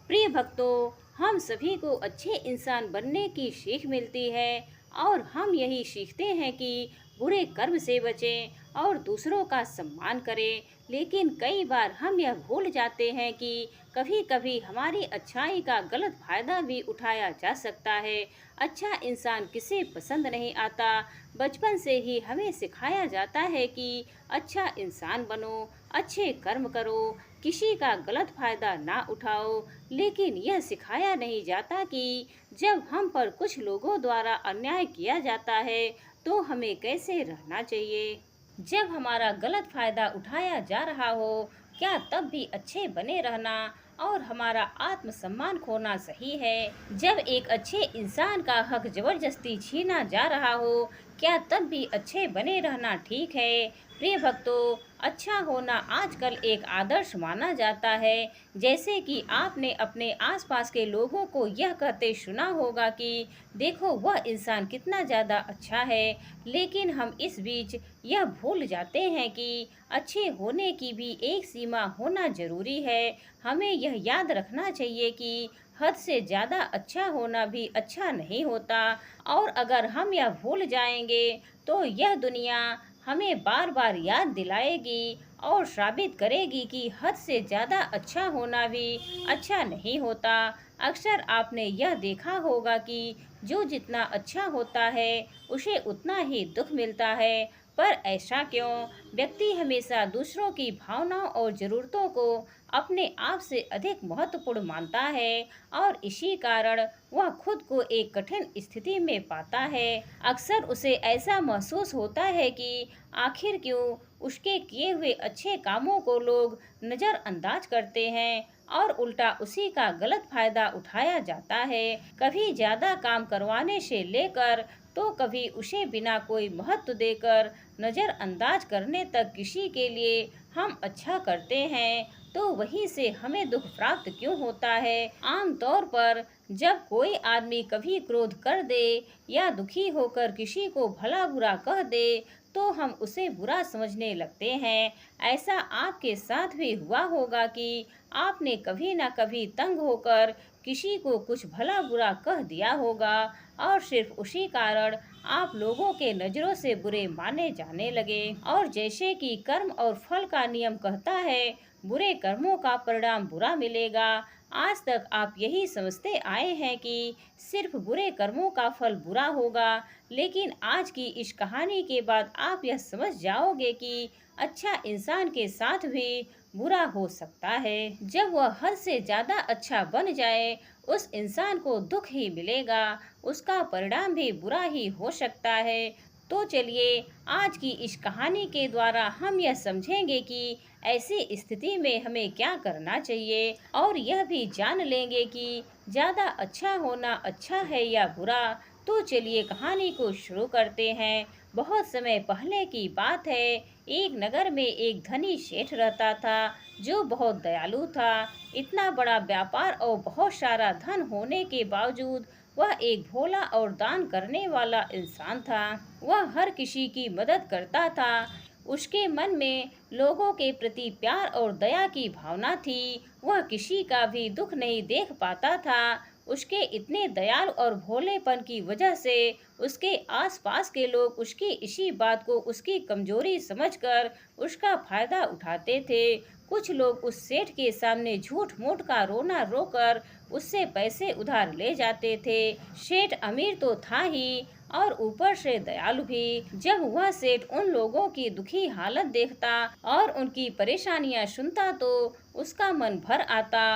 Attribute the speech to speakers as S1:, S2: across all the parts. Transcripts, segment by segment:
S1: प्रिय भक्तों, हम सभी को अच्छे इंसान बनने की सीख मिलती है और हम यही सीखते हैं कि बुरे कर्म से बचें और दूसरों का सम्मान करें। लेकिन कई बार हम यह भूल जाते हैं कि कभी कभी हमारी अच्छाई का गलत फायदा भी उठाया जा सकता है। अच्छा इंसान किसे पसंद नहीं आता। बचपन से ही हमें सिखाया जाता है कि अच्छा इंसान बनो, अच्छे कर्म करो, किसी का गलत फायदा ना उठाओ। लेकिन यह सिखाया नहीं जाता कि जब हम पर कुछ लोगों द्वारा अन्याय किया जाता है तो हमें कैसे रहना चाहिए। जब हमारा गलत फायदा उठाया जा रहा हो, क्या तब भी अच्छे बने रहना और हमारा आत्मसम्मान खोना सही है। जब एक अच्छे इंसान का हक जबरदस्ती छीना जा रहा हो, क्या तब भी अच्छे बने रहना ठीक है। प्रिय भक्तों, अच्छा होना आजकल एक आदर्श माना जाता है। जैसे कि आपने अपने आसपास के लोगों को यह कहते सुना होगा कि देखो वह इंसान कितना ज़्यादा अच्छा है। लेकिन हम इस बीच यह भूल जाते हैं कि अच्छे होने की भी एक सीमा होना जरूरी है। हमें यह याद रखना चाहिए कि हद से ज़्यादा अच्छा होना भी अच्छा नहीं होता। और अगर हम यह भूल जाएंगे तो यह दुनिया हमें बार बार याद दिलाएगी और साबित करेगी कि हद से ज़्यादा अच्छा होना भी अच्छा नहीं होता। अक्सर आपने यह देखा होगा कि जो जितना अच्छा होता है उसे उतना ही दुख मिलता है। पर ऐसा क्यों? व्यक्ति हमेशा दूसरों की भावनाओं और ज़रूरतों को अपने आप से अधिक महत्वपूर्ण मानता है और इसी कारण वह खुद को एक कठिन स्थिति में पाता है। अक्सर उसे ऐसा महसूस होता है कि आखिर क्यों उसके किए हुए अच्छे कामों को लोग नज़रअंदाज करते हैं और उल्टा उसी का गलत फायदा उठाया जाता है। कभी ज़्यादा काम करवाने से लेकर तो कभी उसे बिना कोई महत्व देकर नज़रअंदाज करने तक किसी के लिए हम अच्छा करते हैं तो वहीं से हमें दुख प्राप्त क्यों होता है। आमतौर पर जब कोई आदमी कभी क्रोध कर दे या दुखी होकर किसी को भला बुरा कह दे तो हम उसे बुरा समझने लगते हैं। ऐसा आपके साथ भी हुआ होगा कि आपने कभी ना कभी तंग होकर किसी को कुछ भला बुरा कह दिया होगा और सिर्फ उसी कारण आप लोगों के नज़रों से बुरे माने जाने लगे। और जैसे कि कर्म और फल का नियम कहता है, बुरे कर्मों का परिणाम बुरा मिलेगा। आज तक आप यही समझते आए हैं कि सिर्फ बुरे कर्मों का फल बुरा होगा। लेकिन आज की इस कहानी के बाद आप यह समझ जाओगे कि अच्छा इंसान के साथ भी बुरा हो सकता है। जब वह हद से ज़्यादा अच्छा बन जाए, उस इंसान को दुख ही मिलेगा, उसका परिणाम भी बुरा ही हो सकता है। तो चलिए आज की इस कहानी के द्वारा हम यह समझेंगे कि ऐसी स्थिति में हमें क्या करना चाहिए और यह भी जान लेंगे कि ज़्यादा अच्छा होना अच्छा है या बुरा। तो चलिए कहानी को शुरू करते हैं। बहुत समय पहले की बात है। एक नगर में एक धनी सेठ रहता था जो बहुत दयालु था। इतना बड़ा व्यापार और बहुत सारा धन होने के बावजूद वह एक भोला और दान करने वाला इंसान था। वह हर किसी की मदद करता था। उसके मन में लोगों के प्रति प्यार और दया की भावना थी। वह किसी का भी दुख नहीं देख पाता था। उसके इतने दयालु और भोलेपन की वजह से उसके आसपास के लोग उसकी इसी बात को उसकी कमजोरी समझकर उसका फायदा उठाते थे। कुछ लोग उस सेठ के सामने झूठ मूठ का रोना रोकर उससे पैसे उधार ले जाते थे। सेठ अमीर तो था ही और ऊपर से दयालु भी। जब वह सेठ उन लोगों की दुखी हालत देखता और उनकी परेशानियां सुनता तो उसका मन भर आता।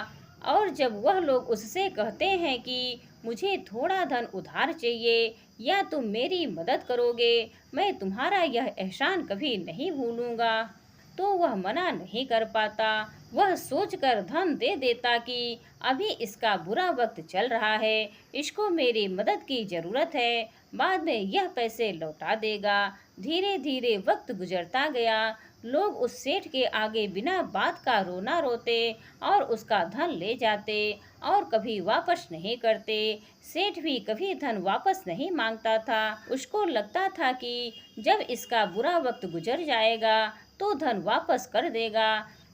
S1: और जब वह लोग उससे कहते हैं कि मुझे थोड़ा धन उधार चाहिए या तुम मेरी मदद करोगे, मैं तुम्हारा यह एहसान कभी नहीं भूलूंगा, तो वह मना नहीं कर पाता। वह सोचकर धन दे देता कि अभी इसका बुरा वक्त चल रहा है, इसको मेरी मदद की जरूरत है, बाद में यह पैसे लौटा देगा। धीरे धीरे वक्त गुजरता गया। लोग उस सेठ के आगे बिना बात का रोना रोते और उसका धन ले जाते और कभी वापस नहीं करते। सेठ भी कभी धन वापस नहीं मांगता था। उसको लगता था कि जब इसका बुरा वक्त गुजर जाएगा तो धन वापस कर देगा।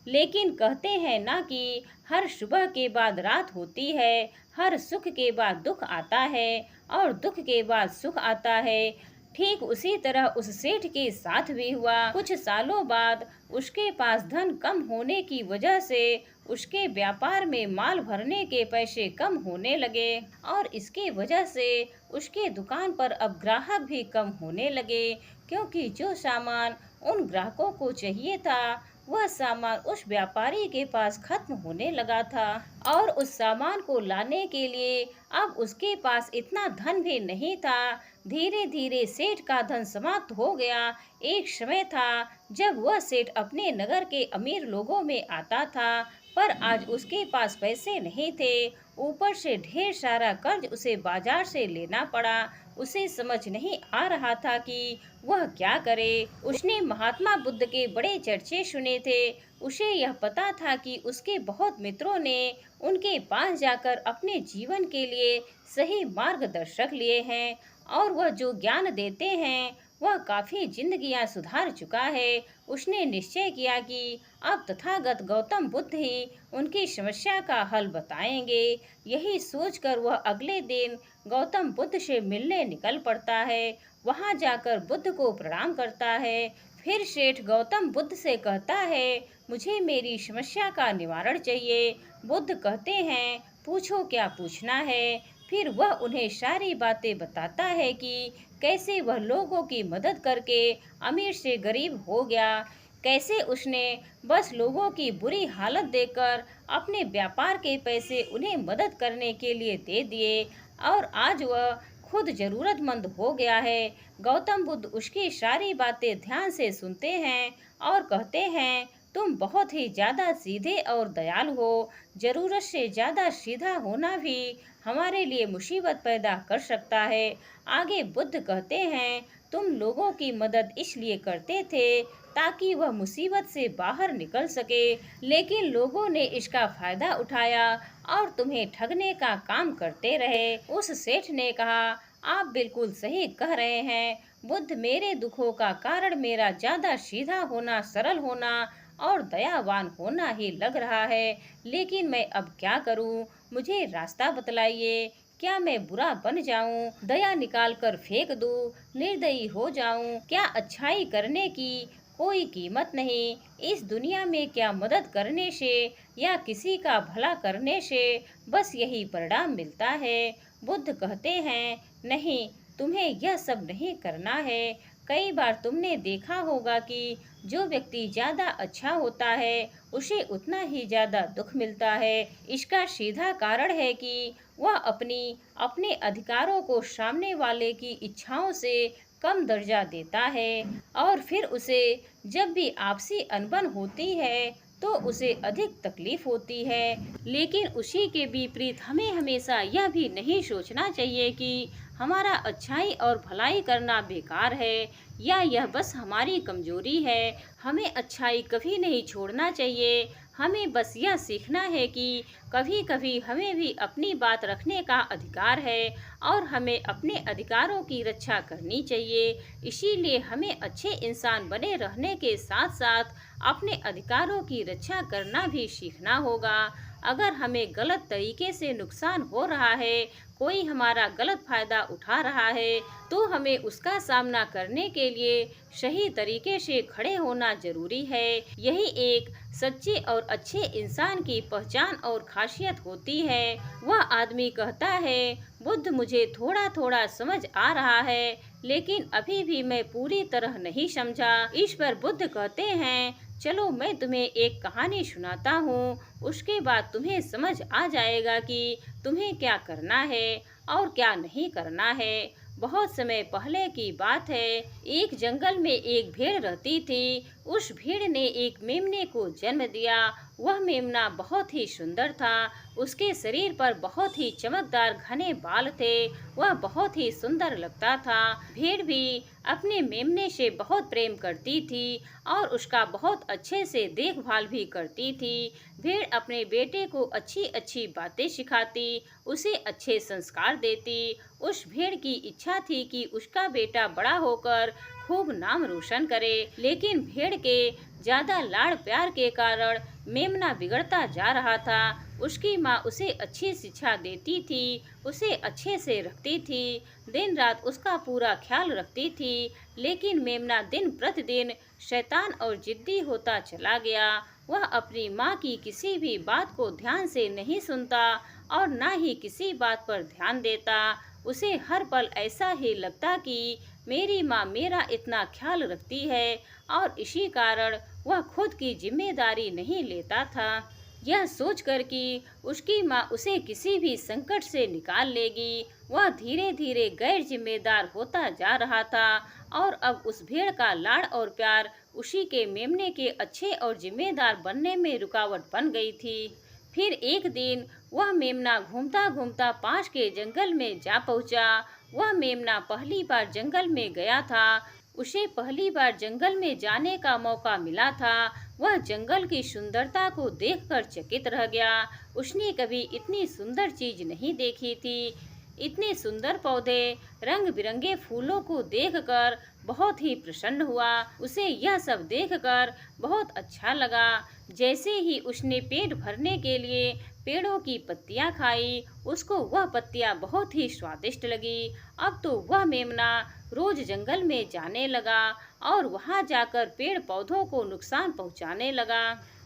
S1: लेकिन कहते हैं ना कि हर सुबह के बाद रात होती है, हर सुख के बाद दुख आता है और दुख के बाद सुख आता है। ठीक उसी तरह उस सेठ के साथ भी हुआ। कुछ सालों बाद उसके पास धन कम होने की वजह से उसके व्यापार में माल भरने के पैसे कम होने लगे और इसकी वजह से उसके दुकान पर अब ग्राहक भी कम होने लगे, क्योंकि जो सामान उन ग्राहकों को चाहिए था वह सामान उस व्यापारी के पास खत्म होने लगा था और उस सामान को लाने के लिए अब उसके पास इतना धन भी नहीं था। धीरे धीरे सेठ का धन समाप्त हो गया। एक समय था जब वह सेठ अपने नगर के अमीर लोगों में आता था, पर आज उसके पास पैसे नहीं थे। ऊपर से ढेर सारा कर्ज उसे बाजार से लेना पड़ा। उसे समझ नहीं आ रहा था कि वह क्या करे। उसने महात्मा बुद्ध के बड़े चर्चे सुने थे। उसे यह पता था कि उसके बहुत मित्रों ने उनके पास जाकर अपने जीवन के लिए सही मार्गदर्शक लिए हैं और वह जो ज्ञान देते हैं वह काफी जिंदगियां सुधार चुका है। उसने निश्चय किया कि अब तथागत गौतम बुद्ध ही उनकी समस्या का हल बताएंगे। यही सोचकर वह अगले दिन गौतम बुद्ध से मिलने निकल पड़ता है। वहां जाकर बुद्ध को प्रणाम करता है। फिर सेठ गौतम बुद्ध से कहता है, मुझे मेरी समस्या का निवारण चाहिए। बुद्ध कहते हैं, पूछो क्या पूछना है। फिर वह उन्हें सारी बातें बताता है कि कैसे वह लोगों की मदद करके अमीर से गरीब हो गया, कैसे उसने बस लोगों की बुरी हालत देखकर अपने व्यापार के पैसे उन्हें मदद करने के लिए दे दिए और आज वह खुद जरूरतमंद हो गया है। गौतम बुद्ध उसकी सारी बातें ध्यान से सुनते हैं और कहते हैं, तुम बहुत ही ज्यादा सीधे और दयालु हो। जरूरत से ज्यादा सीधा होना भी हमारे लिए मुसीबत पैदा कर सकता है। आगे बुद्ध कहते हैं, तुम लोगों की मदद इसलिए करते थे ताकि वह मुसीबत से बाहर निकल सके, लेकिन लोगों ने इसका फायदा उठाया और तुम्हें ठगने का काम करते रहे। उस सेठ ने कहा, आप बिल्कुल सही कह रहे हैं बुद्ध, मेरे दुखों का कारण मेरा ज्यादा सीधा होना, सरल होना और दयावान होना ही लग रहा है, लेकिन मैं अब क्या करूं? मुझे रास्ता बतलाइए। क्या मैं बुरा बन जाऊं, दया निकाल कर फेंक दूं, निर्दयी हो जाऊं? क्या अच्छाई करने की कोई कीमत नहीं? इस दुनिया में क्या मदद करने से या किसी का भला करने से बस यही परिणाम मिलता है? बुद्ध कहते हैं, नहीं, तुम्हें यह सब नहीं करना है। कई बार तुमने देखा होगा कि जो व्यक्ति ज्यादा अच्छा होता है उसे उतना ही ज्यादा दुख मिलता है। इसका सीधा कारण है कि वह अपने अधिकारों को सामने वाले की इच्छाओं से कम दर्जा देता है और फिर उसे जब भी आपसी अनबन होती है तो उसे अधिक तकलीफ होती है। लेकिन उसी के विपरीत हमें हमेशा यह भी नहीं सोचना चाहिए कि हमारा अच्छाई और भलाई करना बेकार है या यह बस हमारी कमजोरी है। हमें अच्छाई कभी नहीं छोड़ना चाहिए। हमें बस यह सीखना है कि कभी कभी हमें भी अपनी बात रखने का अधिकार है और हमें अपने अधिकारों की रक्षा करनी चाहिए। इसीलिए हमें अच्छे इंसान बने रहने के साथ साथ अपने अधिकारों की रक्षा करना भी सीखना होगा। अगर हमें गलत तरीके से नुकसान हो रहा है, कोई हमारा गलत फायदा उठा रहा है, तो हमें उसका सामना करने के लिए सही तरीके से खड़े होना जरूरी है। यही एक सच्चे और अच्छे इंसान की पहचान और खासियत होती है। वह आदमी कहता है, बुद्ध, मुझे थोड़ा थोड़ा समझ आ रहा है, लेकिन अभी भी मैं पूरी तरह नहीं समझा। इस पर बुद्ध कहते हैं, चलो मैं तुम्हें एक कहानी सुनाता हूँ, उसके बाद तुम्हें समझ आ जाएगा कि तुम्हें क्या करना है और क्या नहीं करना है। बहुत समय पहले की बात है, एक जंगल में एक भेड़ रहती थी। उस भेड़ ने एक मेमने को जन्म दिया। वह मेमना बहुत ही सुंदर था। उसके शरीर पर बहुत ही चमकदार घने बाल थे। वह बहुत ही सुंदर लगता था। भेड़ भी अपने मेमने से बहुत प्रेम करती थी और उसका बहुत अच्छे से देखभाल भी करती थी। भेड़ अपने बेटे को अच्छी अच्छी बातें सिखाती, उसे अच्छे संस्कार देती। उस भेड़ की इच्छा थी कि उसका बेटा बड़ा होकर खूब नाम रोशन करे, लेकिन भेड़ के ज्यादा लाड़ प्यार के कारण मेमना बिगड़ता जा रहा था। उसकी माँ उसे अच्छी शिक्षा देती थी, उसे अच्छे से रखती थी, दिन रात उसका पूरा ख्याल रखती थी, लेकिन मेमना दिन प्रतिदिन शैतान और जिद्दी होता चला गया। वह अपनी माँ की किसी भी बात को ध्यान से नहीं सुनता और ना ही किसी बात पर ध्यान देता। उसे हर पल ऐसा ही लगता कि मेरी माँ मेरा इतना ख्याल रखती है, और इसी कारण वह खुद की जिम्मेदारी नहीं लेता था। यह सोचकर कि उसकी माँ उसे किसी भी संकट से निकाल लेगी, वह धीरे धीरे गैर जिम्मेदार होता जा रहा था। और अब उस भेड़ का लाड़ और प्यार उसी के मेमने के अच्छे और जिम्मेदार बनने में रुकावट बन गई थी। फिर एक दिन वह मेमना घूमता घूमता पास के जंगल में जा पहुंचा। वह मेमना पहली बार जंगल में गया था। उसे पहली बार जंगल में जाने का मौका मिला था। वह जंगल की सुंदरता को देखकर चकित रह गया। उसने कभी इतनी सुंदर चीज नहीं देखी थी। इतने सुंदर पौधे, रंग बिरंगे फूलों को देखकर बहुत ही प्रसन्न हुआ। उसे यह सब देखकर बहुत अच्छा लगा। जैसे ही उसने पेट भरने के लिए पेड़ों की पत्तियां खाई, उसको वह पत्तियां बहुत ही स्वादिष्ट लगी। अब तो वह मेमना रोज जंगल में जाने लगा और वहां जाकर पेड़ पौधों को नुकसान पहुंचाने लगा।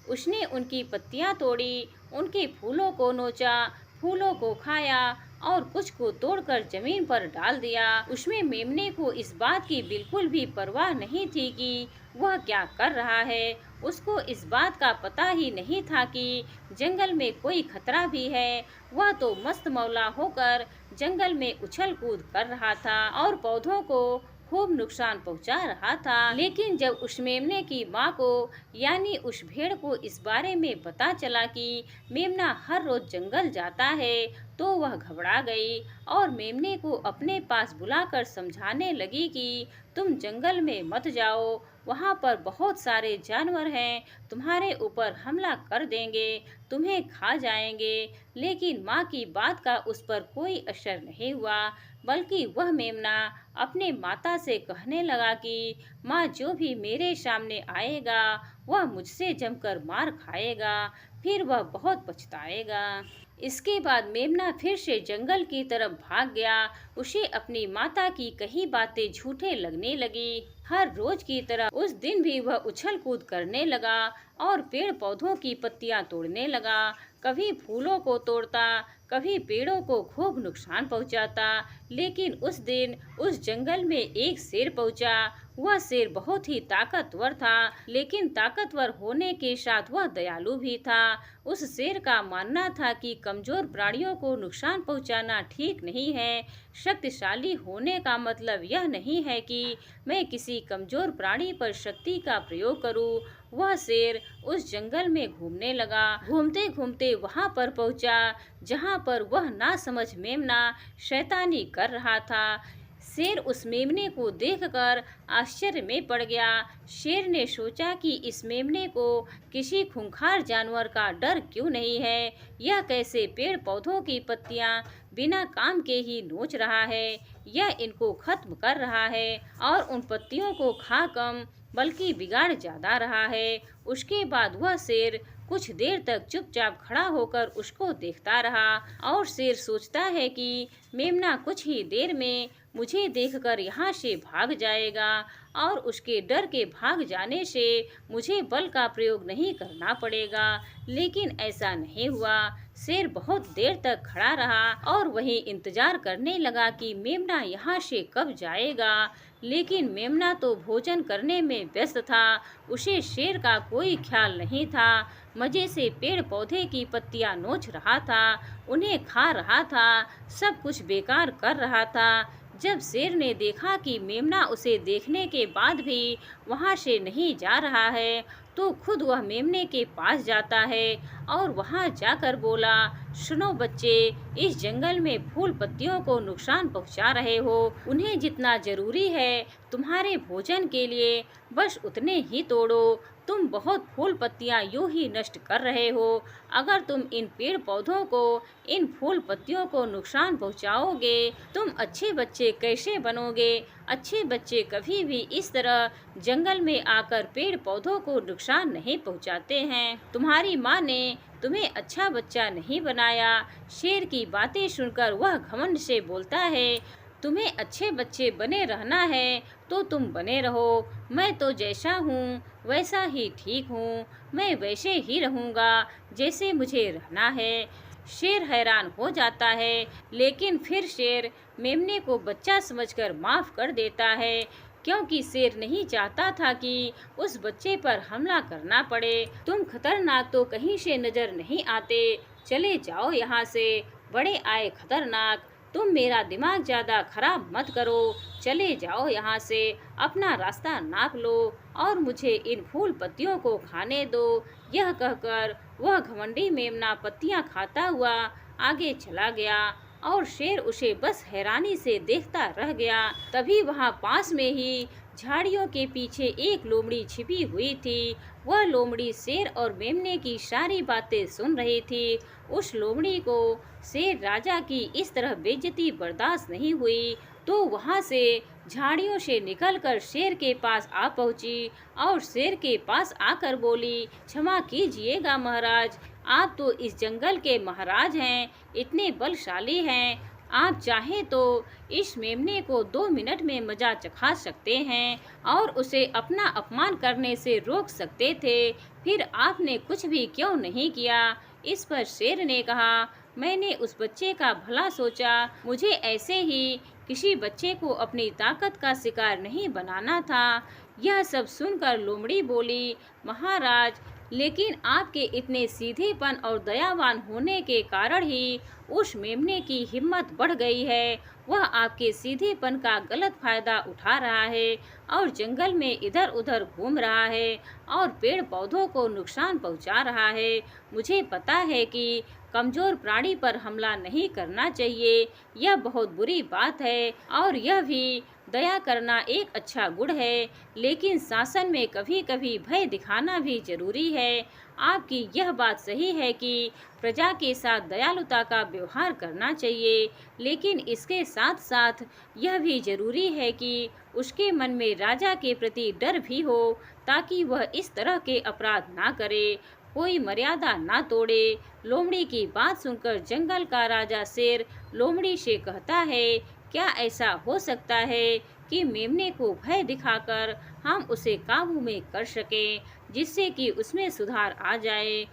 S1: उसने उनकी पत्तियां तोड़ी, उनके फूलों को नोचा, फूलों को खाया और कुछ को तोड़कर जमीन पर डाल दिया। उसमें मेमने को इस बात की बिल्कुल भी परवाह नहीं थी कि वह क्या कर रहा है। उसको इस बात का पता ही नहीं था कि जंगल में कोई खतरा भी है। वह तो मस्त मौला होकर जंगल में उछल कूद कर रहा था और पौधों को खूब नुकसान पहुंचा रहा था। लेकिन जब उस मेमने की माँ को यानी उस भेड़ को इस बारे में पता चला कि मेमना हर रोज जंगल जाता है, तो वह घबरा गई और मेमने को अपने पास बुलाकर समझाने लगी कि तुम जंगल में मत जाओ, वहाँ पर बहुत सारे जानवर हैं, तुम्हारे ऊपर हमला कर देंगे, तुम्हें खा जाएंगे। लेकिन माँ की बात का उस पर कोई असर नहीं हुआ, बल्कि वह मेमना अपने माता से कहने लगा कि माँ, जो भी मेरे सामने आएगा वह मुझसे जमकर मार खाएगा, फिर वह बहुत पछताएगा। इसके बाद मेमना फिर से जंगल की तरफ भाग गया। उसे अपनी माता की कही बातें झूठे लगने लगी। हर रोज की तरह उस दिन भी वह उछल कूद करने लगा और पेड़ पौधों की पत्तियां तोड़ने लगा। कभी फूलों को तोड़ता, कभी पेड़ों को खूब नुकसान पहुंचाता। लेकिन उस दिन उस जंगल में एक शेर पहुंचा। वह शेर बहुत ही ताकतवर था, लेकिन ताकतवर होने के साथ वह दयालु भी था। उस शेर का मानना था कि कमजोर प्राणियों को नुकसान पहुंचाना ठीक नहीं है। शक्तिशाली होने का मतलब यह नहीं है कि मैं किसी कमजोर प्राणी पर शक्ति का प्रयोग करूं। वह शेर उस जंगल में घूमने लगा। घूमते घूमते वहां पर पहुंचा जहां पर वह नासमझ मेमना शैतानी कर रहा था। शेर उस मेमने को देखकर आश्चर्य में पड़ गया। शेर ने सोचा कि इस मेमने को किसी खूंखार जानवर का डर क्यों नहीं है। यह कैसे पेड़ पौधों की पत्तियां बिना काम के ही नोच रहा है। यह इनको खत्म कर रहा है और उन पत्तियों को खा कम बल्कि बिगाड़ ज्यादा रहा है। उसके बाद वह शेर कुछ देर तक चुपचाप खड़ा होकर उसको देखता रहा और शेर सोचता है कि मेमना कुछ ही देर में मुझे देखकर यहाँ से भाग जाएगा और उसके डर के भाग जाने से मुझे बल का प्रयोग नहीं करना पड़ेगा। लेकिन ऐसा नहीं हुआ। शेर बहुत देर तक खड़ा रहा और वहीं इंतजार करने लगा कि मेमना यहाँ से कब जाएगा। लेकिन मेमना तो भोजन करने में व्यस्त था। उसे शेर का कोई ख्याल नहीं था। मजे से पेड़ पौधे की पत्तियां नोच रहा था, उन्हें खा रहा था, सब कुछ बेकार कर रहा था। जब शेर ने देखा कि मेमना उसे देखने के बाद भी वहां से नहीं जा रहा है, तो खुद वह मेमने के पास जाता है और वहां जाकर बोला, सुनो बच्चे, इस जंगल में फूल पत्तियों को नुकसान पहुंचा रहे हो। उन्हें जितना जरूरी है तुम्हारे भोजन के लिए बस उतने ही तोड़ो। तुम बहुत फूल पत्तियां यूं ही नष्ट कर रहे हो। अगर तुम इन पेड़ पौधों को, इन फूल पत्तियों को नुकसान पहुंचाओगे, तुम अच्छे बच्चे कैसे बनोगे? अच्छे बच्चे कभी भी इस तरह जंगल में आकर पेड़ पौधों को नुकसान नहीं पहुंचाते हैं। तुम्हारी माँ ने तुम्हें अच्छा बच्चा नहीं बनाया। शेर की बातें सुनकर वह घमंड से बोलता है, तुम्हें अच्छे बच्चे बने रहना है तो तुम बने रहो। मैं तो जैसा हूँ वैसा ही ठीक हूँ। मैं वैसे ही रहूँगा जैसे मुझे रहना है। शेर हैरान हो जाता है, लेकिन फिर शेर मेमने को बच्चा समझकर माफ कर देता है, क्योंकि शेर नहीं चाहता था कि उस बच्चे पर हमला करना पड़े। तुम खतरनाक तो कहीं से नजर नहीं आते, चले जाओ यहाँ से। बड़े आए खतरनाक, तुम मेरा दिमाग ज्यादा खराब मत करो। चले जाओ यहाँ से, अपना रास्ता नाप लो और मुझे इन फूल पत्तियों को खाने दो। यह कहकर वह घमंडी मेमना पत्तियां खाता हुआ आगे चला गया और शेर उसे बस हैरानी से देखता रह गया। तभी वहाँ पास में ही झाड़ियों के पीछे एक लोमड़ी छिपी हुई थी। वह लोमड़ी शेर और मेमने की सारी बातें सुन रही थी। उस लोमड़ी को शेर राजा की इस तरह बेइज्जती बर्दाश्त नहीं हुई, तो वहाँ से झाड़ियों से निकलकर शेर के पास आ पहुंची और शेर के पास आकर बोली, क्षमा कीजिएगा महाराज, आप तो इस जंगल के महाराज हैं, इतने बलशाली हैं। आप चाहें तो इस मेमने को 2 मिनट में मजा चखा सकते हैं और उसे अपना अपमान करने से रोक सकते थे। फिर आपने कुछ भी क्यों नहीं किया? इस पर शेर ने कहा, मैंने उस बच्चे का भला सोचा। मुझे ऐसे ही किसी बच्चे को अपनी ताकत का शिकार नहीं बनाना था। यह सब सुनकर लोमड़ी बोली, महाराज, लेकिन आपके इतने सीधेपन और दयावान होने के कारण ही उस मेमने की हिम्मत बढ़ गई है। वह आपके सीधेपन का गलत फायदा उठा रहा है और जंगल में इधर उधर घूम रहा है और पेड़ पौधों को नुकसान पहुंचा रहा है। मुझे पता है कि कमजोर प्राणी पर हमला नहीं करना चाहिए, यह बहुत बुरी बात है और यह भी दया करना एक अच्छा गुण है, लेकिन शासन में कभी कभी भय दिखाना भी जरूरी है। आपकी यह बात सही है कि प्रजा के साथ दयालुता का व्यवहार करना चाहिए, लेकिन इसके साथ साथ यह भी जरूरी है कि उसके मन में राजा के प्रति डर भी हो, ताकि वह इस तरह के अपराध ना करे, कोई मर्यादा ना तोड़े। लोमड़ी की बात सुनकर जंगल का राजा शेर लोमड़ी से कहता है, क्या ऐसा हो सकता है कि मेमने को भय दिखाकर हम उसे काबू में कर सकें, जिससे कि उसमें सुधार आ जाए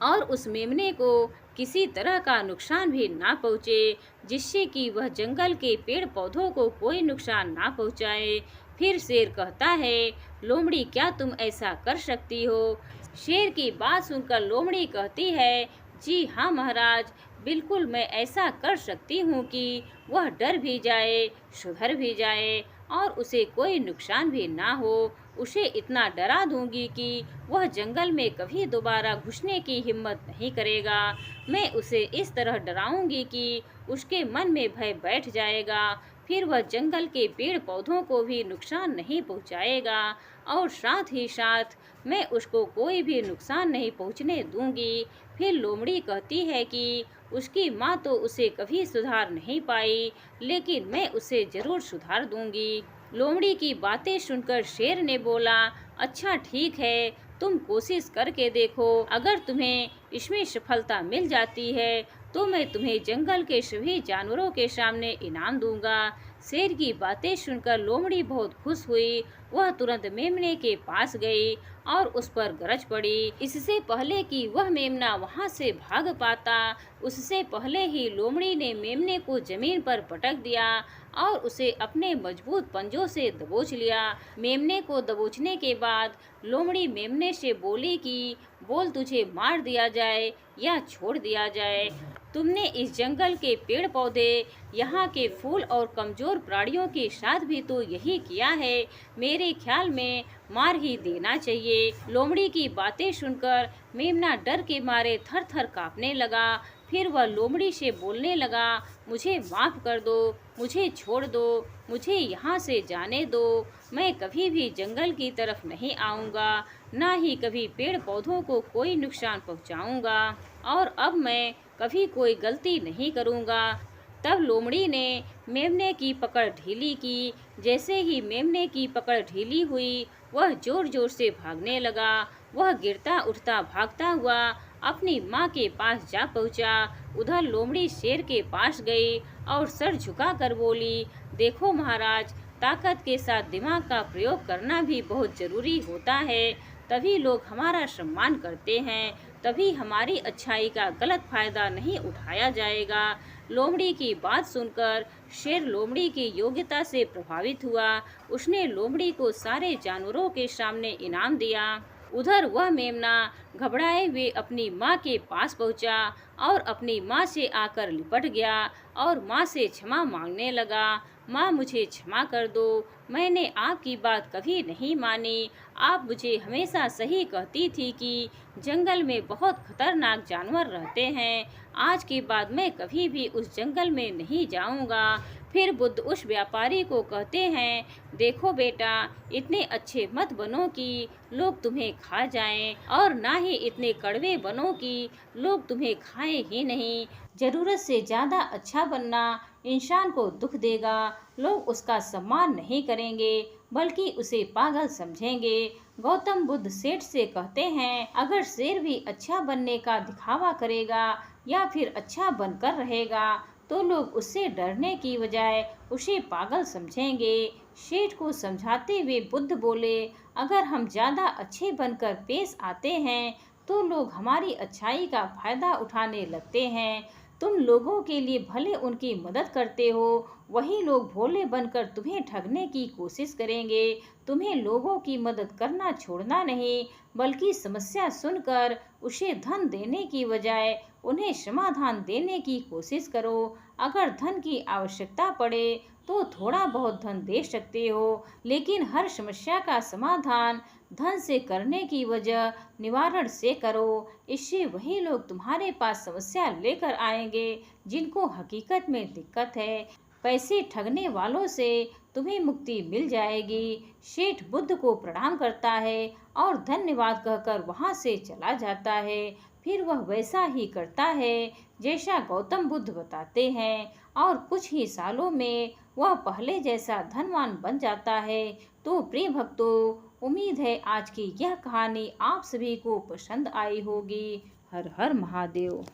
S1: और उस मेमने को किसी तरह का नुकसान भी ना पहुँचे, जिससे कि वह जंगल के पेड़ पौधों को कोई नुकसान ना पहुँचाए। फिर शेर कहता है, लोमड़ी, क्या तुम ऐसा कर सकती हो? शेर की बात सुनकर लोमड़ी कहती है, जी हाँ महाराज, बिल्कुल मैं ऐसा कर सकती हूँ कि वह डर भी जाए, सुधर भी जाए और उसे कोई नुकसान भी ना हो। उसे इतना डरा दूंगी कि वह जंगल में कभी दोबारा घुसने की हिम्मत नहीं करेगा। मैं उसे इस तरह डराऊंगी कि उसके मन में भय बैठ जाएगा। फिर वह जंगल के पेड़ पौधों को भी नुकसान नहीं पहुंचाएगा और साथ ही साथ मैं उसको कोई भी नुकसान नहीं पहुंचने दूंगी। फिर लोमड़ी कहती है कि उसकी माँ तो उसे कभी सुधार नहीं पाई, लेकिन मैं उसे जरूर सुधार दूंगी। लोमड़ी की बातें सुनकर शेर ने बोला, अच्छा ठीक है, तुम कोशिश करके देखो। अगर तुम्हें इसमें सफलता मिल जाती है तो मैं तुम्हें जंगल के सभी जानवरों के सामने इनाम दूंगा। शेर की बातें सुनकर लोमड़ी बहुत खुश हुई। वह तुरंत मेमने के पास गई और उस पर गरज पड़ी। इससे पहले कि वह मेमना वहां से भाग पाता, उससे पहले ही लोमड़ी ने मेमने को जमीन पर पटक दिया और उसे अपने मजबूत पंजों से दबोच लिया। मेमने को दबोचने के बाद लोमड़ी मेमने से बोली कि बोल, तुझे मार दिया जाए या छोड़ दिया जाए। तुमने इस जंगल के पेड़ पौधे, यहाँ के फूल और कमजोर प्राणियों के साथ भी तो यही किया है। मेरे ख्याल में मार ही देना चाहिए। लोमड़ी की बातें सुनकर मेमना डर के मारे थर थर कांपने लगा। फिर वह लोमड़ी से बोलने लगा, मुझे माफ कर दो, मुझे छोड़ दो, मुझे यहाँ से जाने दो। मैं कभी भी जंगल की तरफ नहीं आऊँगा, ना ही कभी पेड़ पौधों को कोई नुकसान पहुँचाऊँगा, और अब मैं कभी कोई गलती नहीं करूँगा। तब लोमड़ी ने मेमने की पकड़ ढीली की। जैसे ही मेमने की पकड़ ढीली हुई, वह जोर जोर से भागने लगा। वह गिरता उठता भागता हुआ अपनी माँ के पास जा पहुँचा। उधर लोमड़ी शेर के पास गई और सर झुका कर बोली, देखो महाराज, ताकत के साथ दिमाग का प्रयोग करना भी बहुत जरूरी होता है। तभी लोग हमारा सम्मान करते हैं, तभी हमारी अच्छाई का गलत फायदा नहीं उठाया जाएगा। लोमड़ी की बात सुनकर शेर लोमड़ी की योग्यता से प्रभावित हुआ। उसने लोमड़ी को सारे जानवरों के सामने इनाम दिया। उधर वह मेमना घबराए हुए अपनी माँ के पास पहुँचा और अपनी माँ से आकर लिपट गया और माँ से क्षमा मांगने लगा। माँ, मुझे क्षमा कर दो, मैंने आपकी बात कभी नहीं मानी। आप मुझे हमेशा सही कहती थी कि जंगल में बहुत खतरनाक जानवर रहते हैं। आज के बाद मैं कभी भी उस जंगल में नहीं जाऊंगा। फिर बुद्ध उस व्यापारी को कहते हैं, देखो बेटा, इतने अच्छे मत बनो कि लोग तुम्हें खा जाएं, और ना ही इतने कड़वे बनो कि लोग तुम्हें खाएं ही नहीं। जरूरत से ज्यादा अच्छा बनना इंसान को दुख देगा। लोग उसका सम्मान नहीं करेंगे, बल्कि उसे पागल समझेंगे। गौतम बुद्ध सेठ से कहते हैं, अगर शेर भी अच्छा बनने का दिखावा करेगा या फिर अच्छा बनकर रहेगा, तो लोग उससे डरने की बजाय उसे पागल समझेंगे। सेठ को समझाते हुए बुद्ध बोले, अगर हम ज्यादा अच्छे बनकर पेश आते हैं तो लोग हमारी अच्छाई का फायदा उठाने लगते हैं। तुम लोगों के लिए भले उनकी मदद करते हो, वही लोग भोले बनकर तुम्हें ठगने की कोशिश करेंगे। तुम्हें लोगों की मदद करना छोड़ना नहीं, बल्कि समस्या सुनकर उसे धन देने की बजाय उन्हें समाधान देने की कोशिश करो। अगर धन की आवश्यकता पड़े तो थोड़ा बहुत धन दे सकते हो, लेकिन हर समस्या का समाधान धन से करने की वजह निवारण से करो। इससे वही लोग तुम्हारे पास समस्या लेकर आएंगे जिनको हकीकत में दिक्कत है। पैसे ठगने वालों से तुम्हें मुक्ति मिल जाएगी। सेठ बुद्ध को प्रणाम करता है और धन्यवाद कहकर वहां से चला जाता है। फिर वह वैसा ही करता है जैसा गौतम बुद्ध बताते हैं, और कुछ ही सालों में वह पहले जैसा धनवान बन जाता है। तो प्रिय भक्तों, उम्मीद है आज की यह कहानी आप सभी को पसंद आई होगी। हर हर महादेव।